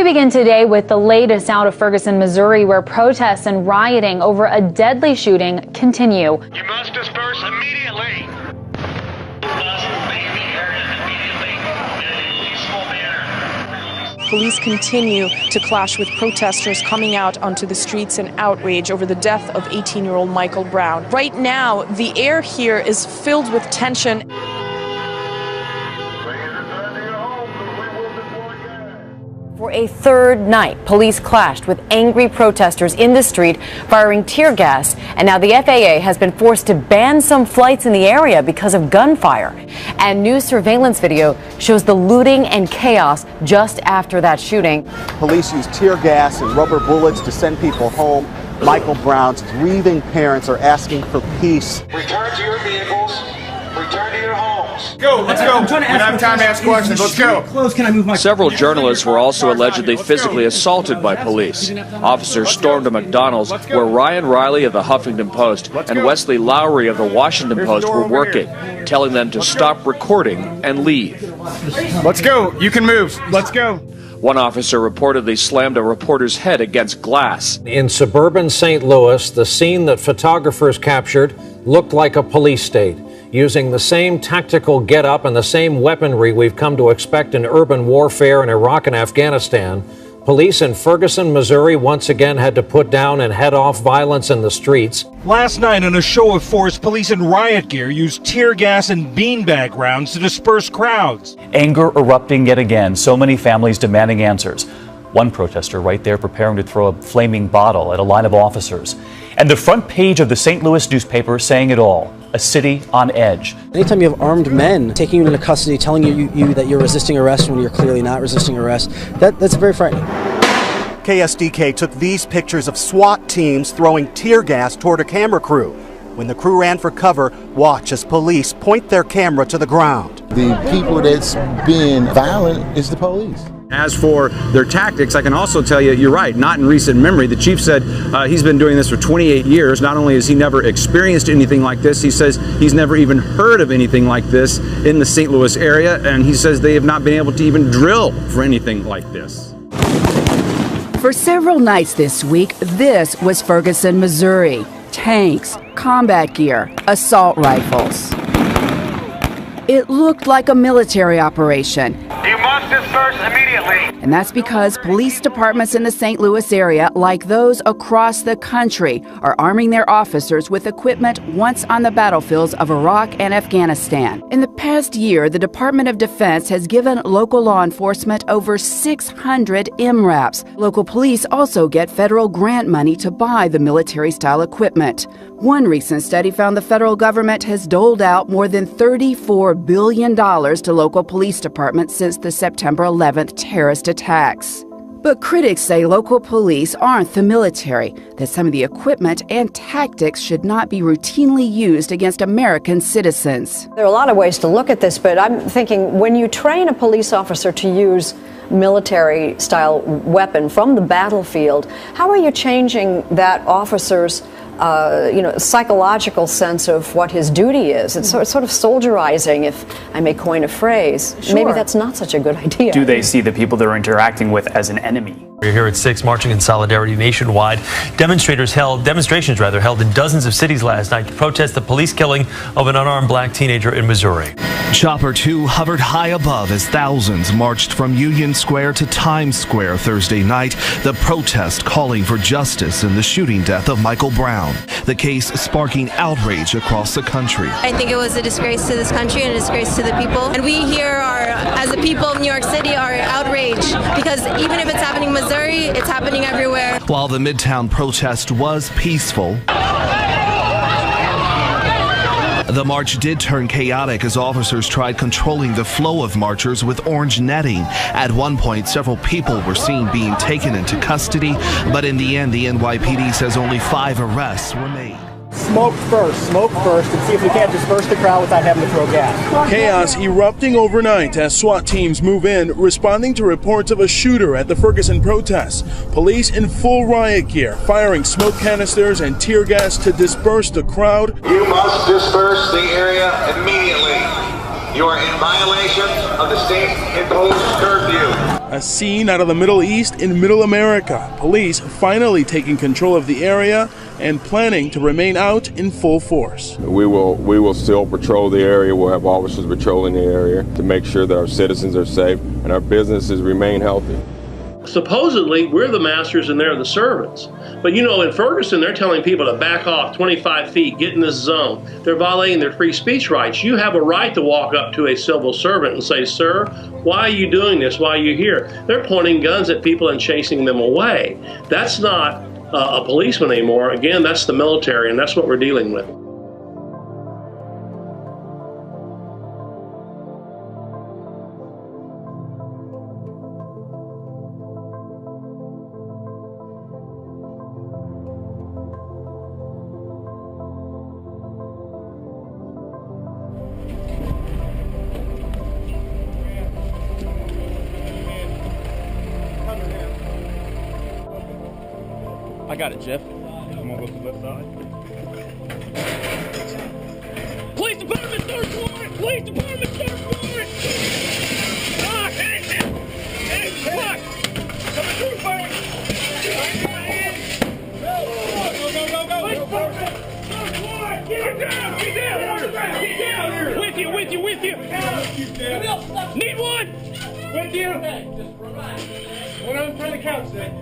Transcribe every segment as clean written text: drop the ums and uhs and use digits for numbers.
begin today with the latest out of Ferguson, Missouri, where protests and rioting over a deadly shooting continue. You must disperse immediately. Police continue to clash with protesters coming out onto the streets in outrage over the death of 18-year-old Michael Brown. Right now, the air here is filled with tension. For a third night, police clashed with angry protesters in the street, firing tear gas, and now the FAA has been forced to ban some flights in the area because of gunfire. And new surveillance video shows the looting and chaos just after that shooting. Police used tear gas and rubber bullets to send people home. Michael Brown's grieving parents are asking for peace. Return to your vehicles. Return to your homes. Go, let's go. We don't have time to ask questions. Let's go. Can I move my... Several journalists were also allegedly physically assaulted by police. Officers stormed a McDonald's where Ryan Riley of the Huffington Post and Wesley Lowry of the Washington Post were working, telling them to stop recording and leave. Let's go. You can move. Let's go. One officer reportedly slammed a reporter's head against glass. In suburban St. Louis, the scene that photographers captured looked like a police state, using the same tactical get-up and the same weaponry we've come to expect in urban warfare in Iraq and Afghanistan. Police in Ferguson, Missouri once again had to put down and head off violence in the streets. Last night, in a show of force, police in riot gear used tear gas and beanbag rounds to disperse crowds. Anger erupting yet again, so many families demanding answers. One protester right there preparing to throw a flaming bottle at a line of officers. And the front page of the St. Louis newspaper saying it all. A city on edge. Anytime you have armed men taking you into custody, telling you that you're resisting arrest when you're clearly not resisting arrest, that's very frightening. KSDK took these pictures of SWAT teams throwing tear gas toward a camera crew. When the crew ran for cover, watch as police point their camera to the ground. The people that's being violent is the police. As for their tactics, I can also tell you, you're right, not in recent memory. The chief said he's been doing this for 28 years. Not only has he never experienced anything like this, he says he's never even heard of anything like this in the St. Louis area, and he says they have not been able to even drill for anything like this. For several nights this week, this was Ferguson, Missouri. Tanks, combat gear, assault rifles. It looked like a military operation. You must disperse immediately. And that's because police departments in the St. Louis area, like those across the country, are arming their officers with equipment once on the battlefields of Iraq and Afghanistan. In the past year, the Department of Defense has given local law enforcement over 600 MRAPs. Local police also get federal grant money to buy the military-style equipment. One recent study found the federal government has doled out more than $34 billion to local police departments since the September 11th terrorist attacks. But critics say local police aren't the military, that some of the equipment and tactics should not be routinely used against American citizens. There are a lot of ways to look at this, but I'm thinking when you train a police officer to use military-style weapon from the battlefield, how are you changing that officer's psychological sense of what his duty is? It's sort of soldierizing, if I may coin a prise. Sure. Maybe that's not such a good idea. Do they see the people they're interacting with as an enemy? We're here at 6, marching in solidarity nationwide. Demonstrations held in dozens of cities last night to protest the police killing of an unarmed black teenager in Missouri. Chopper 2 hovered high above as thousands marched from Union Square to Times Square Thursday night, the protest calling for justice in the shooting death of Michael Brown. The case sparking outrage across the country. I think it was a disgrace to this country and a disgrace to the people. And we here are, as the people of New York City, are outraged because even if it's happening in Missouri, it's happening everywhere. While the Midtown protest was peaceful, the march did turn chaotic as officers tried controlling the flow of marchers with orange netting. At one point, several people were seen being taken into custody, but in the end, the NYPD says only 5 arrests were made. Smoke first, and see if we can't disperse the crowd without having to throw gas. Chaos erupting overnight as SWAT teams move in, responding to reports of a shooter at the Ferguson protests. Police in full riot gear, firing smoke canisters and tear gas to disperse the crowd. You must disperse the area immediately. You are in violation of the state-imposed curfew. A scene out of the Middle East in Middle America. Police finally taking control of the area and planning to remain out in full force. We will still patrol the area. We'll have officers patrolling the area to make sure that our citizens are safe and our businesses remain healthy. Supposedly, we're the masters and they're the servants. But you know, in Ferguson, they're telling people to back off 25 feet, get in this zone. They're violating their free speech rights. You have a right to walk up to a civil servant and say, "Sir, why are you doing this? Why are you here?" They're pointing guns at people and chasing them away. That's not a policeman anymore. Again, that's the military, and that's what we're dealing with. I got it, Jeff. I'm gonna go to the left side. Police department, third floor! Police department, third floor! Ah, hey, what? Coming through, fire! Go! Police department, third floor! Get down! Get down! With you! Need one! With you! Just relax. What I'm trying to count, sir.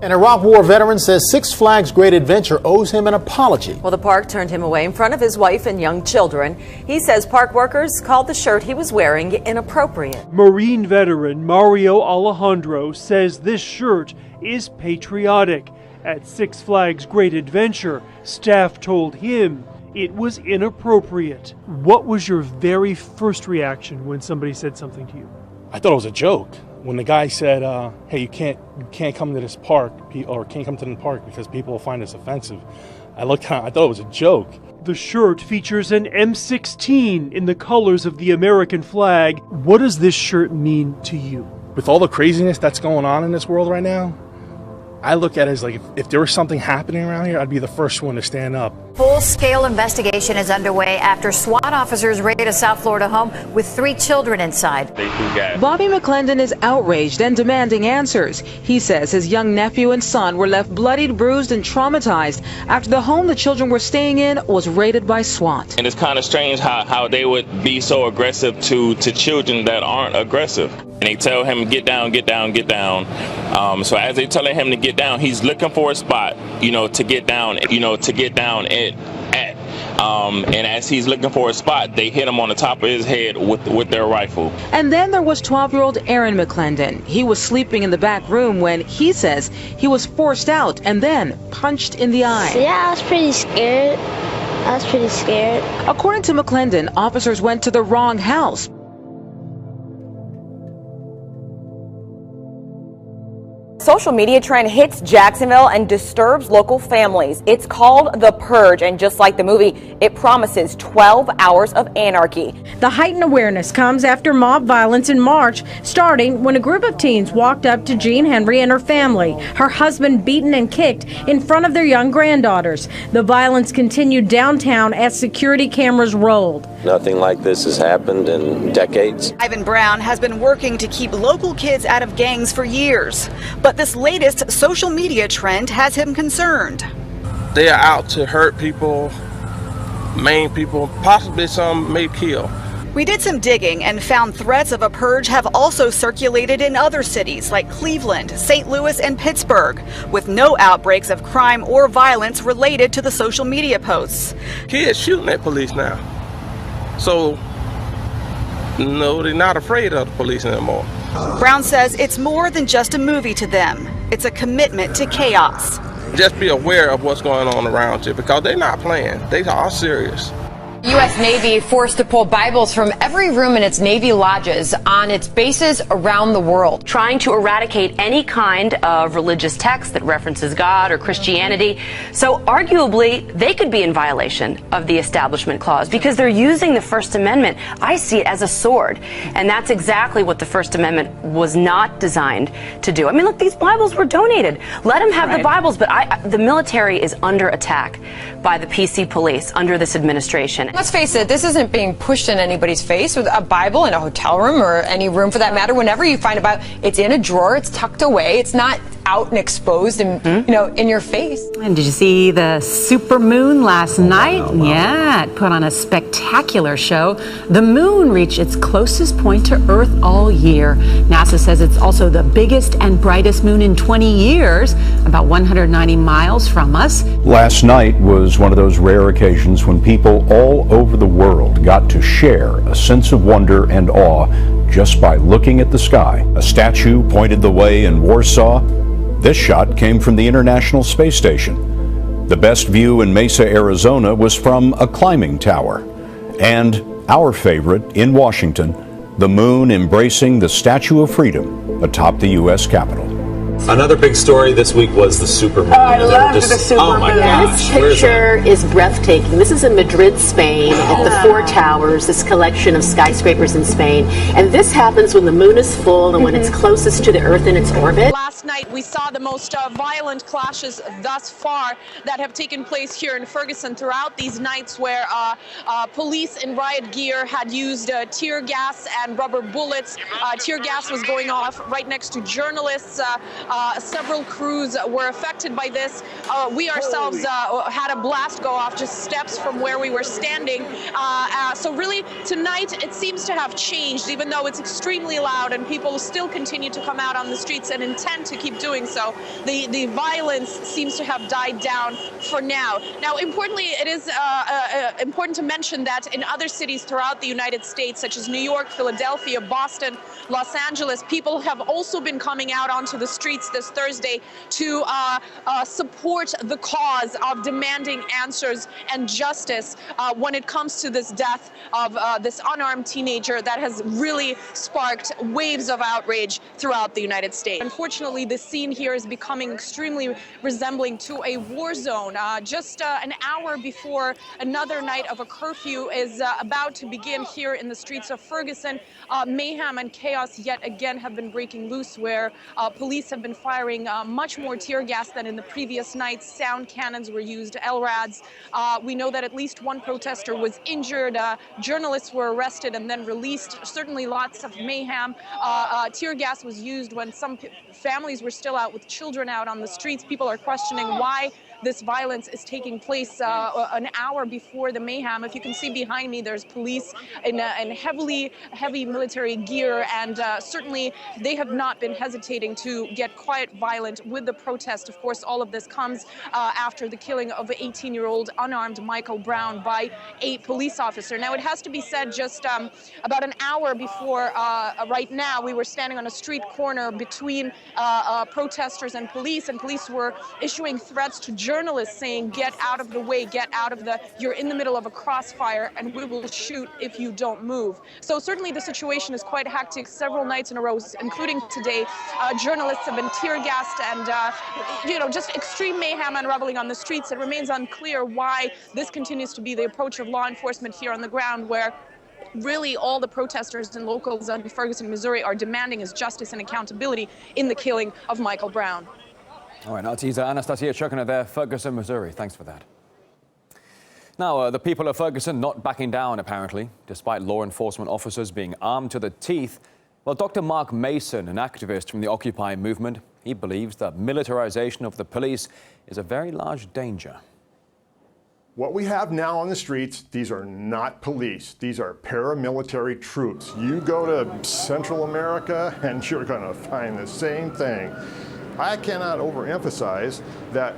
An Iraq War veteran says Six Flags Great Adventure owes him an apology. Well, the park turned him away in front of his wife and young children. He says park workers called the shirt he was wearing inappropriate. Marine veteran Mario Alejandro says this shirt is patriotic. At Six Flags Great Adventure, staff told him it was inappropriate. What was your very first reaction when somebody said something to you? I thought it was a joke. When the guy said, hey, you can't come to this park, or can't come to the park because people will find this offensive, I thought it was a joke. The shirt features an M16 in the colors of the American flag. What does this shirt mean to you? With all the craziness that's going on in this world right now, I look at it as like if there was something happening around here, I'd be the first one to stand up. Full-scale investigation is underway after SWAT officers raided a South Florida home with 3 children inside. Bobby McClendon is outraged and demanding answers. He says his young nephew and son were left bloodied, bruised, and traumatized after the home the children were staying in was raided by SWAT. And it's kind of strange how they would be so aggressive to children that aren't aggressive. And they tell him, get down, get down, get down. So as they're telling him to get down, he's looking for a spot, to get down, at. And as he's looking for a spot, they hit him on the top of his head with their rifle. And then there was 12-year-old Aaron McClendon. He was sleeping in the back room when he says he was forced out and then punched in the eye. Yeah, I was pretty scared. According to McClendon, officers went to the wrong house. Social media trend hits Jacksonville and disturbs local families. It's called The Purge, and just like the movie, it promises 12 hours of anarchy. The heightened awareness comes after mob violence in March, starting when a group of teens walked up to Jean Henry and her family, her husband beaten and kicked in front of their young granddaughters. The violence continued downtown as security cameras rolled. Nothing like this has happened in decades. Ivan Brown has been working to keep local kids out of gangs for years, but this latest social media trend has him concerned. They are out to hurt people, maim people, possibly some may kill. We did some digging and found threats of a purge have also circulated in other cities like Cleveland, St. Louis, and Pittsburgh, with no outbreaks of crime or violence related to the social media posts. Kids shooting at police now. So, no, they're not afraid of the police anymore. Brown says it's more than just a movie to them. It's a commitment to chaos. Just be aware of what's going on around you, because they're not playing. They are serious. U.S. Navy forced to pull Bibles from every room in its Navy lodges on its bases around the world, trying to eradicate any kind of religious text that references God or Christianity. So arguably, they could be in violation of the Establishment Clause because they're using the First Amendment. I see it as a sword, and that's exactly what the First Amendment was not designed to do. I mean, look, these Bibles were donated. Let them have the Bibles, but the military is under attack by the PC police under this administration. rejection. Let's face it, this isn't being pushed in anybody's face with a Bible in a hotel room or any room for that matter. Whenever you find a Bible, it's in a drawer, it's tucked away, it's not out and exposed and, in your face. And did you see the super moon last night? Yeah, it put on a spectacular show. The moon reached its closest point to Earth all year. NASA says it's also the biggest and brightest moon in 20 years, about 190 miles from us. Last night was one of those rare occasions when people all over the world got to share a sense of wonder and awe just by looking at the sky. A statue pointed the way in Warsaw. This shot came from the International Space Station. The best view in Mesa, Arizona was from a climbing tower. And our favorite in Washington, the moon embracing the Statue of Freedom atop the U.S. Capitol. Another big story this week was the supermoon. Oh, I love the supermoon. Oh my gosh. This picture is breathtaking. This is in Madrid, Spain, at the Four Towers, this collection of skyscrapers in Spain. And this happens when the moon is full and when it's closest to the Earth in its orbit. Last night we saw the most violent clashes thus far that have taken place here in Ferguson throughout these nights, where police in riot gear had used tear gas and rubber bullets. Tear gas was going off right next to journalists. Several crews were affected by this. We ourselves had a blast go off just steps from where we were standing. So really tonight it seems to have changed, even though it's extremely loud and people still continue to come out on the streets and intend to keep doing so. The violence seems to have died down for now. Now, importantly, it is important to mention that in other cities throughout the United States, such as New York, Philadelphia, Boston, Los Angeles, people have also been coming out onto the streets this Thursday to support the cause of demanding answers and justice when it comes to this death of this unarmed teenager that has really sparked waves of outrage throughout the United States. Unfortunately, the scene here is becoming extremely resembling to a war zone. Just an hour before another night of a curfew is about to begin here in the streets of Ferguson, mayhem and chaos yet again have been breaking loose, where police have been firing much more tear gas than in the previous nights. Sound cannons were used, LRADs. We know that at least one protester was injured. Journalists were arrested and then released. Certainly lots of mayhem. Tear gas was used when some families were still out with children out on the streets. People are questioning why this violence is taking place an hour before the mayhem. If you can see behind me, there's police in heavy military gear, and certainly they have not been hesitating to get quite violent with the protest. Of course, all of this comes after the killing of 18-year-old unarmed Michael Brown by a police officer. Now, it has to be said, just about an hour before right now, we were standing on a street corner between protesters and police were issuing threats to journalists saying, get out of the way, you're in the middle of a crossfire and we will shoot if you don't move. So certainly the situation is quite hectic. Several nights in a row, including today, journalists have been tear gassed and, just extreme mayhem unraveling on the streets. It remains unclear why this continues to be the approach of law enforcement here on the ground, where really all the protesters and locals in Ferguson, Missouri are demanding is justice and accountability in the killing of Michael Brown. All right, Artisa Anastasia Chukina there, Ferguson, Missouri. Thanks for that. Now, the people of Ferguson not backing down, apparently, despite law enforcement officers being armed to the teeth. Well, Dr. Mark Mason, an activist from the Occupy movement, he believes that militarization of the police is a very large danger. What we have now on the streets, these are not police. These are paramilitary troops. You go to Central America and you're going to find the same thing. I cannot overemphasize that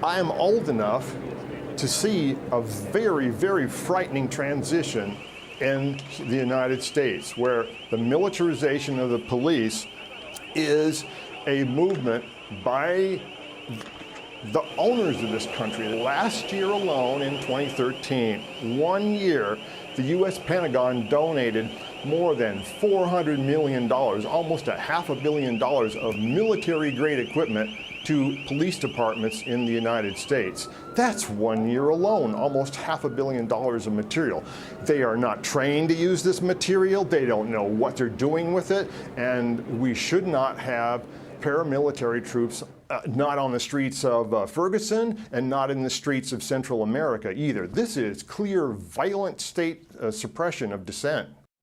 I am old enough to see a very, very frightening transition in the United States, where the militarization of the police is a movement by the owners of this country. Last year alone, in 2013, 1 year, the U.S. Pentagon donated more than $400 million, almost $500 million of military-grade equipment to police departments in the United States. That's 1 year alone, almost $500 million of material. They are not trained to use this material. They don't know what they're doing with it, and we should not have paramilitary troops not on the streets of Ferguson and not in the streets of Central America either. This is clear, violent state suppression of dissent.